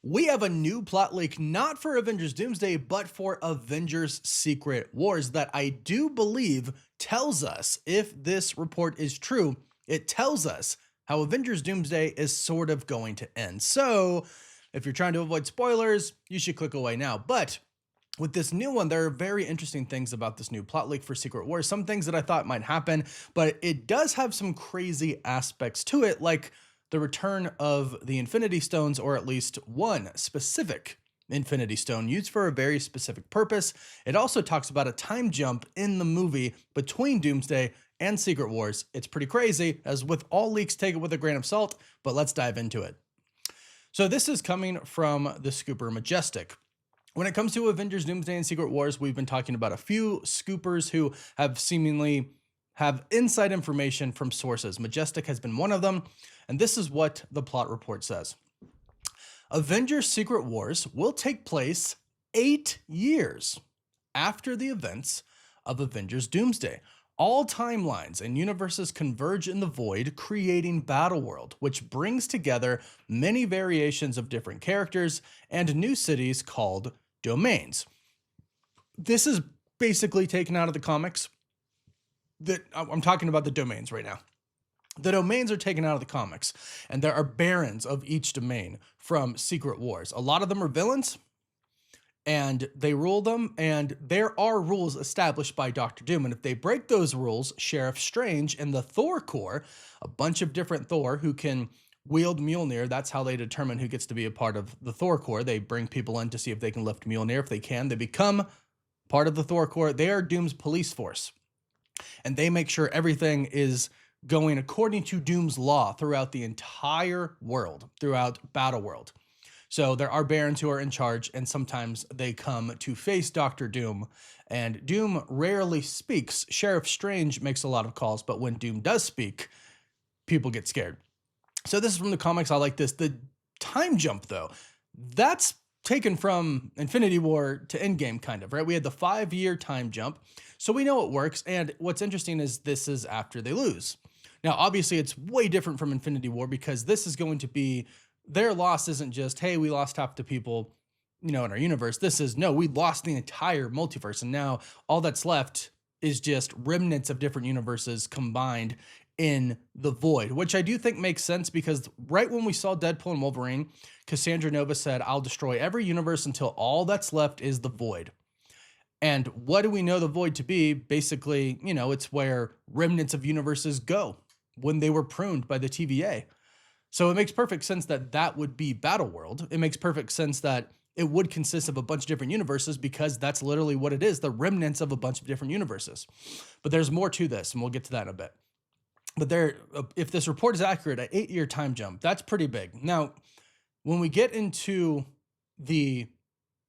We have a new plot leak, not for Avengers Doomsday, but for Avengers Secret Wars, that I do believe tells us, if this report is true, it tells us how Avengers Doomsday is sort of going to end. So, if you're trying to avoid spoilers, you should click away now. But with this new one, there are very interesting things about this new plot leak for Secret Wars. Some things that I thought might happen, but it does have some crazy aspects to it, like the return of the Infinity Stones, or at least one specific Infinity Stone used for a very specific purpose. It also talks about a time jump in the movie between Doomsday and Secret Wars. It's pretty crazy, as with all leaks, take it with a grain of salt, but let's dive into it. So this is coming from the scooper Majestic. When it comes to Avengers Doomsday and Secret Wars, we've been talking about a few scoopers who have seemingly have inside information from sources. Majestic has been one of them, and this is what the plot report says. Avengers Secret Wars will take place 8 years after the events of Avengers Doomsday. All timelines and universes converge in the void, creating Battleworld, which brings together many variations of different characters and new cities called domains. This is basically taken out of the comics. I'm talking about the domains right now. The domains are taken out of the comics, and there are barons of each domain from Secret Wars. A lot of them are villains, and they rule them, and there are rules established by Doctor Doom, and if they break those rules, Sheriff Strange and the Thor Corps, a bunch of different Thor who can wield Mjolnir, that's how they determine who gets to be a part of the Thor Corps. They bring people in to see if they can lift Mjolnir. If they can, they become part of the Thor Corps. They are Doom's police force, and they make sure everything is going according to Doom's law throughout the entire world, throughout Battleworld. So there are barons who are in charge, and sometimes they come to face Doctor Doom, and Doom rarely speaks. Sheriff Strange makes a lot of calls, but when Doom does speak, people get scared. So this is from the comics. I like this. The time jump, though, that's taken from Infinity War to Endgame, kind of, right? We had the 5-year time jump, so we know it works, and what's interesting is this is after they lose. Now, obviously, it's way different from Infinity War, because this is going to be their loss isn't just, hey, we lost half the people, in our universe. This is, no, we lost the entire multiverse, and now all that's left is just remnants of different universes combined in the void, which I do think makes sense, because right when we saw Deadpool and Wolverine, Cassandra Nova said, I'll destroy every universe until all that's left is the void. And what do we know the void to be? Basically, it's where remnants of universes go when they were pruned by the TVA. So it makes perfect sense that that would be Battleworld. It makes perfect sense that it would consist of a bunch of different universes, because that's literally what it is, the remnants of a bunch of different universes. But there's more to this, and we'll get to that in a bit. But if this report is accurate, an 8-year time jump, that's pretty big. Now, when we get into the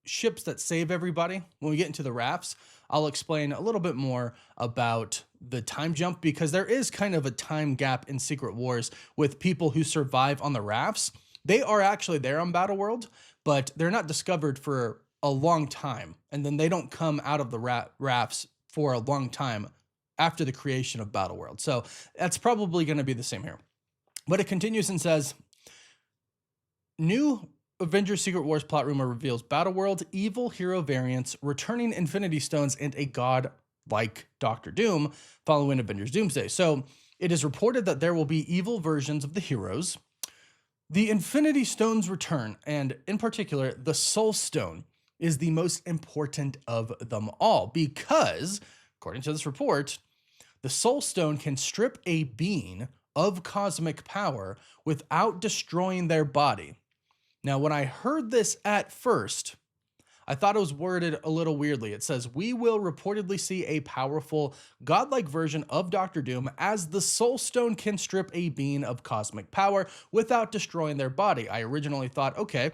ships that save everybody, when we get into the rafts, I'll explain a little bit more about the time jump, because there is kind of a time gap in Secret Wars with people who survive on the rafts. They are actually there on Battleworld, but they're not discovered for a long time, and then they don't come out of the rafts for a long time after the creation of Battleworld. So that's probably going to be the same here. But it continues and says, new Avengers Secret Wars plot rumor reveals Battleworld evil hero variants, returning Infinity Stones, and a god-like Doctor Doom following Avengers Doomsday. So it is reported that there will be evil versions of the heroes. The Infinity Stones return, and in particular, the Soul Stone is the most important of them all, because, according to this report, the Soul Stone can strip a being of cosmic power without destroying their body. Now, when I heard this at first, I thought it was worded a little weirdly. It says, we will reportedly see a powerful, godlike version of Doctor Doom, as the Soul Stone can strip a being of cosmic power without destroying their body. I originally thought, okay,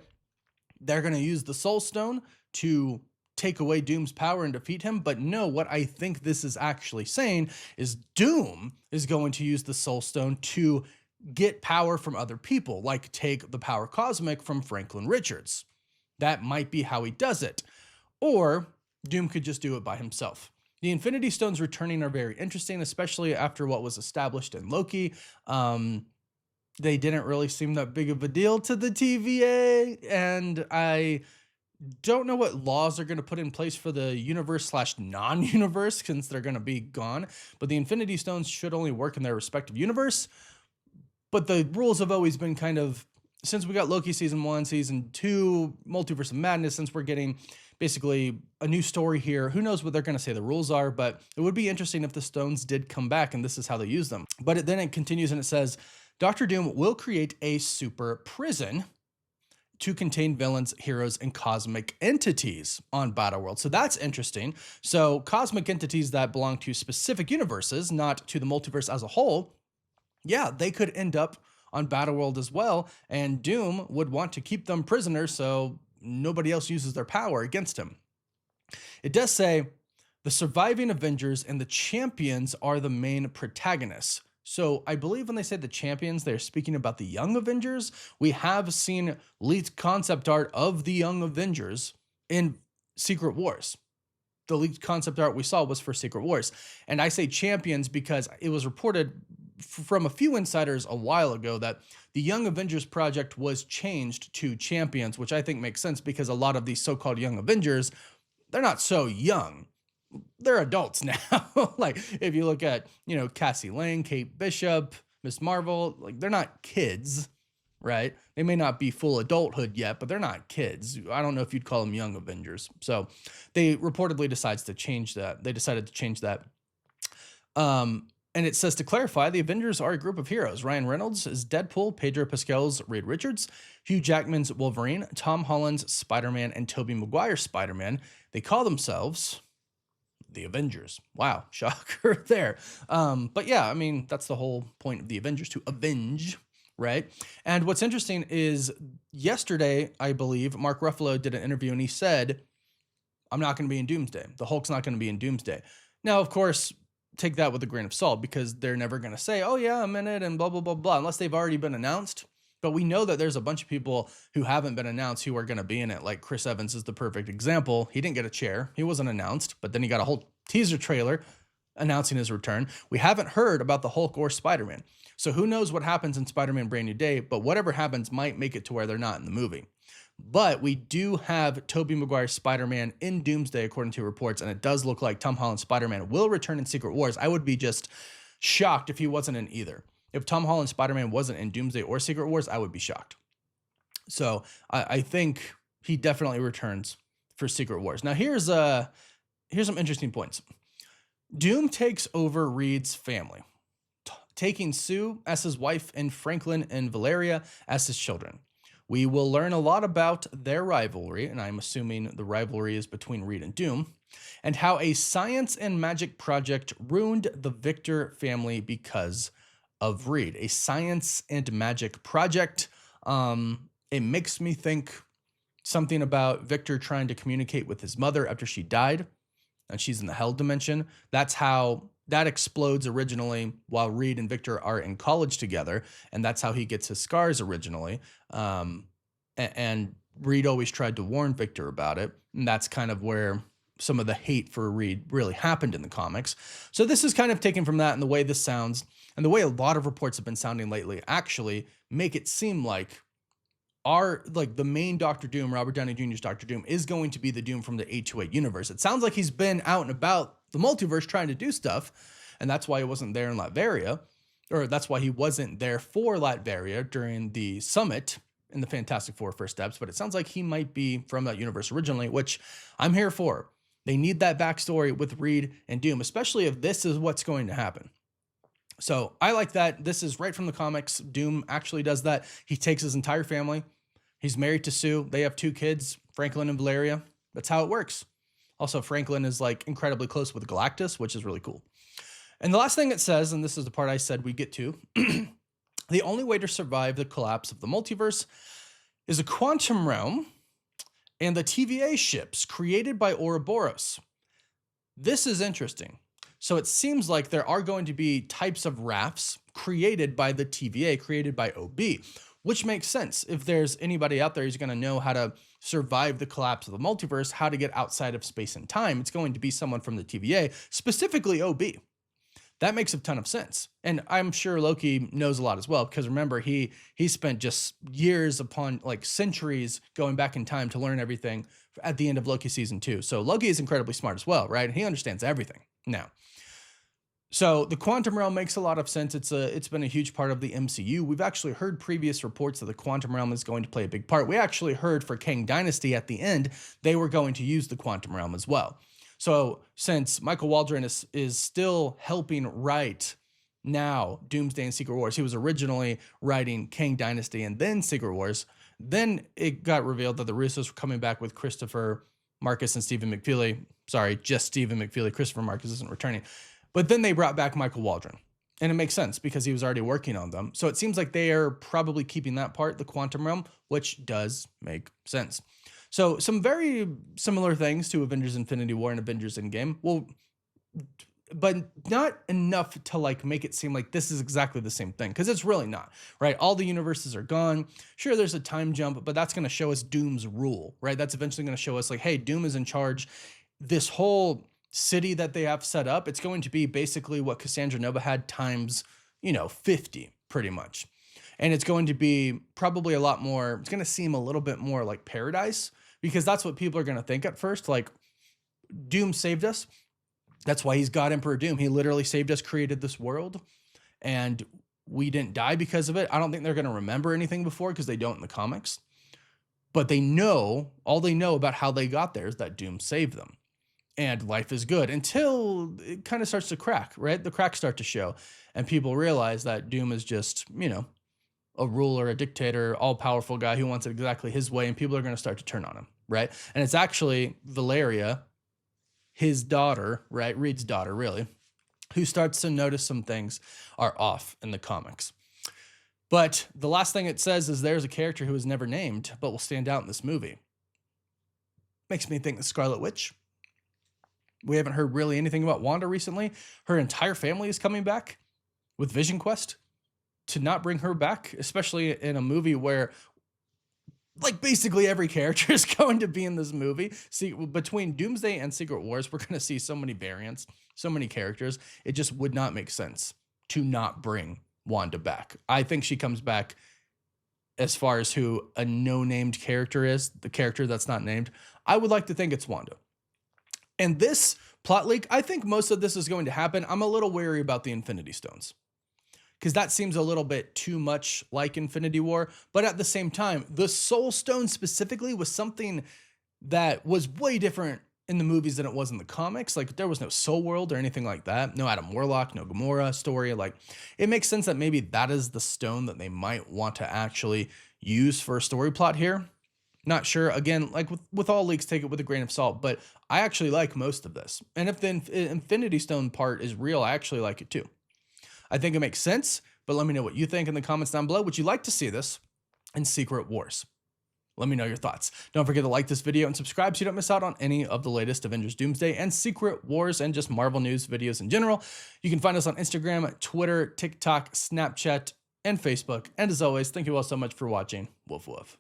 they're going to use the Soul Stone to take away Doom's power and defeat him. But no, what I think this is actually saying is Doom is going to use the Soul Stone to get power from other people, like take the power cosmic from Franklin Richards. That might be how he does it. Or Doom could just do it by himself. The Infinity Stones returning are very interesting, especially after what was established in Loki. They didn't really seem that big of a deal to the TVA, and I don't know what laws are going to put in place for the universe slash non-universe since they're going to be gone, but the Infinity Stones should only work in their respective universe. But the rules have always been kind of, since we got Loki season 1, season 2, Multiverse of Madness, since we're getting basically a new story here, who knows what they're going to say the rules are, but it would be interesting if the stones did come back and this is how they use them. But then it continues and it says, Doctor Doom will create a super prison to contain villains, heroes, and cosmic entities on Battleworld. So that's interesting. So cosmic entities that belong to specific universes, not to the multiverse as a whole, yeah, they could end up on Battleworld as well, and Doom would want to keep them prisoners so nobody else uses their power against him. It does say the surviving Avengers and the champions are the main protagonists. So I believe when they say the champions, they're speaking about the Young Avengers. We have seen leaked concept art of the Young Avengers in Secret Wars. The leaked concept art we saw was for Secret Wars. And I say champions because it was reported from a few insiders a while ago that the Young Avengers project was changed to champions, which I think makes sense because a lot of these so-called Young Avengers, they're not so young. They're adults now. Like if you look at, Cassie Lang, Kate Bishop, Miss Marvel, like they're not kids, right? They may not be full adulthood yet, but they're not kids. I don't know if you'd call them Young Avengers. So they reportedly decided to change that. And it says, to clarify, the Avengers are a group of heroes. Ryan Reynolds is Deadpool, Pedro Pascal's Reed Richards, Hugh Jackman's Wolverine, Tom Holland's Spider-Man, and Tobey Maguire's Spider-Man. They call themselves the Avengers. Wow, shocker there. But yeah, I mean, that's the whole point of the Avengers, to avenge, right? And what's interesting is yesterday, I believe, Mark Ruffalo did an interview and he said, I'm not going to be in Doomsday. The Hulk's not going to be in Doomsday. Now, of course, take that with a grain of salt because they're never going to say, oh yeah, I'm in it and blah, blah, blah, blah, unless they've already been announced. But we know that there's a bunch of people who haven't been announced who are going to be in it. Like Chris Evans is the perfect example. He didn't get a chair. He wasn't announced, but then he got a whole teaser trailer announcing his return. We haven't heard about the Hulk or Spider-Man. So who knows what happens in Spider-Man Brand New Day, but whatever happens might make it to where they're not in the movie. But we do have Tobey Maguire's Spider-Man in Doomsday, according to reports, and it does look like Tom Holland's Spider-Man will return in Secret Wars. I would be just shocked if he wasn't in either. If Tom Holland's Spider-Man wasn't in Doomsday or Secret Wars, I would be shocked. So I think he definitely returns for Secret Wars. Now here's some interesting points. Doom takes over Reed's family, taking Sue as his wife and Franklin and Valeria as his children. We will learn a lot about their rivalry, and I'm assuming the rivalry is between Reed and Doom, and how a science and magic project ruined the Victor family because of Reed. A science and magic project. It makes me think something about Victor trying to communicate with his mother after she died, and she's in the hell dimension. That's how that explodes originally while Reed and Victor are in college together, and that's how he gets his scars originally. And Reed always tried to warn Victor about it, and that's kind of where some of the hate for Reed really happened in the comics. So this is kind of taken from that, and the way this sounds, and the way a lot of reports have been sounding lately actually make it seem like the main Doctor Doom, Robert Downey Jr.'s Doctor Doom, is going to be the Doom from the 828 universe. It sounds like he's been out and about the multiverse trying to do stuff, and that's why he wasn't there in Latveria, or that's why he wasn't there for Latveria during the summit in the Fantastic Four First Steps, but it sounds like he might be from that universe originally, which I'm here for. They need that backstory with Reed and Doom, especially if this is what's going to happen. So I like that. This is right from the comics. Doom actually does that. He takes his entire family. He's married to Sue. They have 2 kids, Franklin and Valeria. That's how it works. Also, Franklin is like incredibly close with Galactus, which is really cool. And the last thing it says, and this is the part I said we get to, the only way to survive the collapse of the multiverse is a quantum realm and the TVA ships created by Ouroboros. This is interesting. So it seems like there are going to be types of rafts created by the TVA, created by OB, which makes sense. If there's anybody out there who's going to know how to survive the collapse of the multiverse, how to get outside of space and time, it's going to be someone from the TVA, specifically OB. That makes a ton of sense. And I'm sure Loki knows a lot as well, because remember, he spent just years upon like centuries going back in time to learn everything at the end of Loki season 2. So Loki is incredibly smart as well, right? He understands everything now. So the quantum realm makes a lot of sense. It's been a huge part of the MCU. We've actually heard previous reports that the quantum realm is going to play a big part. We actually heard for Kang Dynasty at the end, they were going to use the quantum realm as well. So since Michael Waldron is still helping write now Doomsday and Secret Wars, he was originally writing Kang Dynasty and then Secret Wars. Then it got revealed that the Russos were coming back with Christopher Marcus and Stephen McFeely. Sorry, just Stephen McFeely. Christopher Marcus isn't returning. But then they brought back Michael Waldron. And it makes sense because he was already working on them. So it seems like they are probably keeping that part, the quantum realm, which does make sense. So some very similar things to Avengers Infinity War and Avengers Endgame. Well, but not enough to like make it seem like this is exactly the same thing, because it's really not, right? All the universes are gone. Sure, there's a time jump, but that's going to show us Doom's rule, right? That's eventually going to show us like, hey, Doom is in charge. This whole city that they have set up, it's going to be basically what Cassandra Nova had times, 50 pretty much. And it's going to be probably a lot more, it's going to seem a little bit more like paradise, because that's what people are going to think at first. Like, Doom saved us. That's why he's God Emperor Doom. He literally saved us, created this world, and we didn't die because of it. I don't think they're going to remember anything before, because they don't in the comics. But they know, all they know about how they got there is that Doom saved them. And life is good until it kind of starts to crack, right? The cracks start to show, and people realize that Doom is just, a ruler, a dictator, all-powerful guy who wants it exactly his way, and people are going to start to turn on him, right? And it's actually Valeria, his daughter, right? Reed's daughter, really, who starts to notice some things are off in the comics. But the last thing it says is there's a character who is never named, but will stand out in this movie. Makes me think the Scarlet Witch. We haven't heard really anything about Wanda recently. Her entire family is coming back with Vision Quest. To not bring her back, especially in a movie where like basically every character is going to be in this movie. See, between Doomsday and Secret Wars, we're going to see so many variants, so many characters. It just would not make sense to not bring Wanda back. I think she comes back as far as who a no-named character is, the character that's not named. I would like to think it's Wanda. And this plot leak, I think most of this is going to happen. I'm a little wary about the Infinity Stones, because that seems a little bit too much like Infinity War. But at the same time, the Soul Stone specifically was something that was way different in the movies than it was in the comics. Like, there was no Soul World or anything like that. No Adam Warlock, no Gamora story. Like, it makes sense that maybe that is the stone that they might want to actually use for a story plot here. Not sure. Again, like with all leaks, take it with a grain of salt. But I actually like most of this. And if the Infinity Stone part is real, I actually like it too. I think it makes sense, but let me know what you think in the comments down below. Would you like to see this in Secret Wars? Let me know your thoughts. Don't forget to like this video and subscribe so you don't miss out on any of the latest Avengers Doomsday and Secret Wars and just Marvel news videos in general. You can find us on Instagram, Twitter, TikTok, Snapchat, and Facebook. And as always, thank you all so much for watching. Woof woof.